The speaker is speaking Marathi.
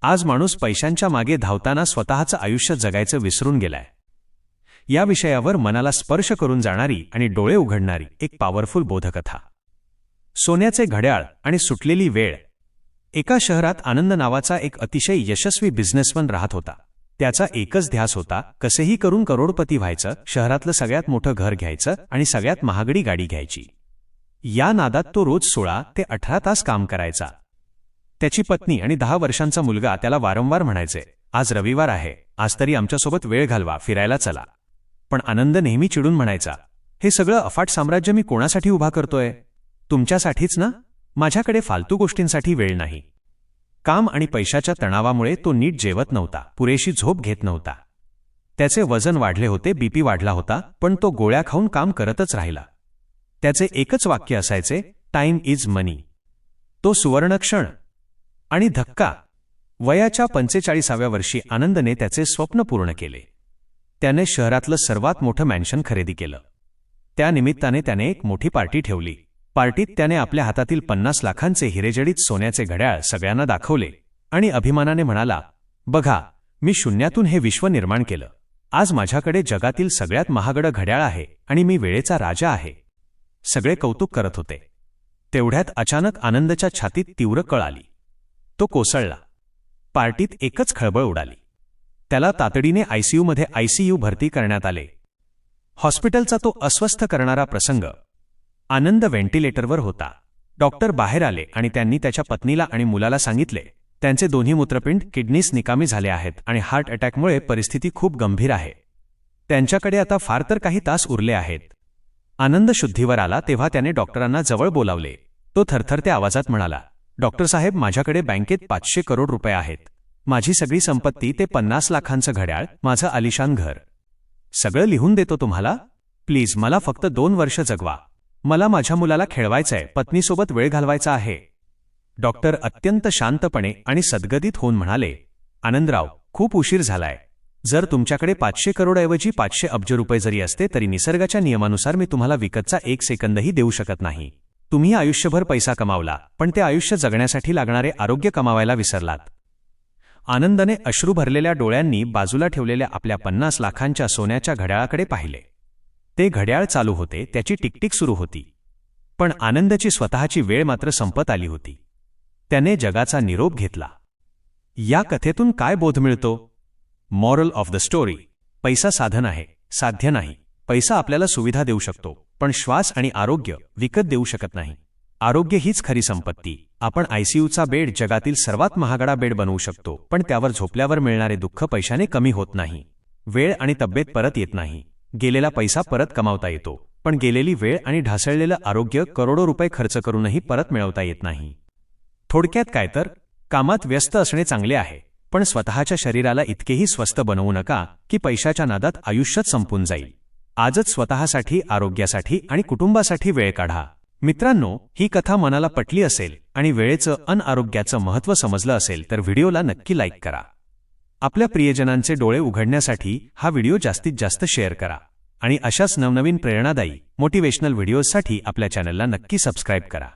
आज माणूस पैशांच्या मागे धावताना स्वतःचं आयुष्य जगायचं विसरून गेलाय. या विषयावर मनाला स्पर्श करून जाणारी आणि डोळे उघडणारी एक पॉवरफुल बोधकथा. सोन्याचे घड्याळ आणि सुटलेली वेळ. एका शहरात आनंद नावाचा एक अतिशय यशस्वी बिझनेसमन राहत होता. त्याचा एकच ध्यास होता, कसेही करून करोडपती व्हायचं, शहरातलं सगळ्यात मोठं घर घ्यायचं आणि सगळ्यात महागडी गाडी घ्यायची. या नादात तो रोज 16 ते 18 तास काम करायचा. त्याची पत्नी आणि 10 वर्षांचा मुलगा त्याला वारंवार म्हणायचे, आज रविवार आहे, आज तरी आमच्यासोबत वेळ घालवा, फिरायला चला. पण आनंद नेहमी चिडून म्हणायचा, हे सगळं अफाट साम्राज्य मी कोणासाठी उभा करतोय? तुमच्यासाठीच ना? माझ्याकडे फालतू गोष्टींसाठी वेळ नाही. काम आणि पैशाच्या तणावामुळे तो नीट जेवत नव्हता, पुरेशी झोप घेत नव्हता. त्याचे वजन वाढले होते, बीपी वाढला होता, पण तो गोळ्या खाऊन काम करतच राहिला. त्याचे एकच वाक्य असायचे, टाइम इज मनी. तो सुवर्णक्षण. आणि धक्का. वयाच्या 45व्या वर्षी आनंदने त्याचे स्वप्न पूर्ण केले. त्याने शहरातलं सर्वात मोठं मॅन्शन खरेदी केलं. त्या निमित्ताने त्याने एक मोठी पार्टी ठेवली. पार्टीत त्याने आपल्या हातातील 50 लाखांचे हिरेजडित सोन्याचे घड्याळ सगळ्यांना दाखवले आणि अभिमानाने म्हणाला, बघा, मी शून्यातून हे विश्व निर्माण केलं. आज माझ्याकडे जगातील सगळ्यात महागडं घड्याळ आहे आणि मी वेळेचा राजा आहे. सगळे कौतुक करत होते. तेवढ्यात अचानक आनंदच्या छातीत तीव्र कळ आली. तो कोसळला. पार्टीत एकच खळबळ उडाली. त्याला तातडीने आयसीयूमध्ये भरती करण्यात आले. हॉस्पिटलचा तो अस्वस्थ करणारा प्रसंग. आनंद व्हेंटिलेटरवर होता. डॉक्टर बाहेर आले आणि त्यांनी त्याच्या पत्नीला आणि मुलाला सांगितले, त्यांचे दोन्ही मूत्रपिंड, किडनीज निकामी झाले आहेत आणि हार्ट अटॅकमुळे परिस्थिती खूप गंभीर आहे. त्यांच्याकडे आता फार तर काही तास उरले आहेत. आनंद शुद्धीवर आला तेव्हा त्याने डॉक्टरांना जवळ बोलावले. तो थरथरत्या आवाजात म्हणाला, डॉक्टर साहेब, माझ्याकडे बँकेत 500 करोड रुपये आहेत. माझी सगळी संपत्ती, ते 50 लाखांचं घड्याळ, माझं आलिशान घर, सगळं लिहून देतो तुम्हाला. प्लीज मला फक्त 2 वर्ष जगवा. मला माझ्या मुलाला खेळवायचंय, पत्नीसोबत वेळ घालवायचा आहे. डॉक्टर अत्यंत शांतपणे आणि सद्गदित होऊन म्हणाले, आनंदराव, खूप उशीर झालाय. जर तुमच्याकडे 500 करोडऐवजी 500 अब्ज रुपये जरी असते तरी निसर्गाच्या नियमानुसार मी तुम्हाला विकतचा 1 सेकंदही देऊ शकत नाही. तुम्ही आयुष्यभर पैसा कमावला, पण ते आयुष्य जगण्यासाठी लागणारे आरोग्य कमावायला विसरलात. आनंदने अश्रू भरलेल्या डोळ्यांनी बाजूला ठेवलेल्या आपल्या 50 लाखांच्या सोन्याच्या घड्याळाकडे पाहिले. ते घड्याळ चालू होते, त्याची टिकटिक सुरू होती. पण आनंदची स्वतःची वेळ मात्र संपत आली होती. त्याने जगाचा निरोप घेतला. या कथेतून काय बोध मिळतो? Moral of the story. पैसा साधन आहे, साध्य नाही. पैसा आपल्याला सुविधा देऊ शकतो, पण श्वास आणि आरोग्य विकत देऊ शकत नाही. आरोग्य हीच खरी संपत्ती. आपण आयसीयूचा बेड जगातील सर्वात महागडा बेड बनवू शकतो, पण त्यावर झोपल्यावर मिळणारे दुःख पैशाने कमी होत नाही. वेळ आणि तब्येत परत येत नाही. गेलेला पैसा परत कमावता येतो, पण गेलेली वेळ आणि ढासळलेलं आरोग्य करोडो रुपये खर्च करूनही परत मिळवता येत नाही. थोडक्यात काय तर, कामात व्यस्त असणे चांगले आहे, पण स्वतःच्या शरीराला इतकेही स्वस्त बनवू नका की पैशाच्या नादात आयुष्यच संपून जाईल. आजच स्वतःसाठी, आरोग्यासाठी आणि कुटुंबासाठी वेळ काढा. मित्रांनो, ही कथा मनाला पटली असेल आणि वेळेचं अन आरोग्याचं महत्त्व समजलं असेल तर व्हिडिओला नक्की लाईक करा. आपल्या प्रियजनांचे डोळे उघडण्यासाठी हा व्हिडिओ जास्तीत जास्त शेअर करा आणि अशाच नवनवीन प्रेरणादायी मोटिवेशनल व्हिडिओजसाठी आपल्या चॅनलला नक्की सबस्क्राईब करा.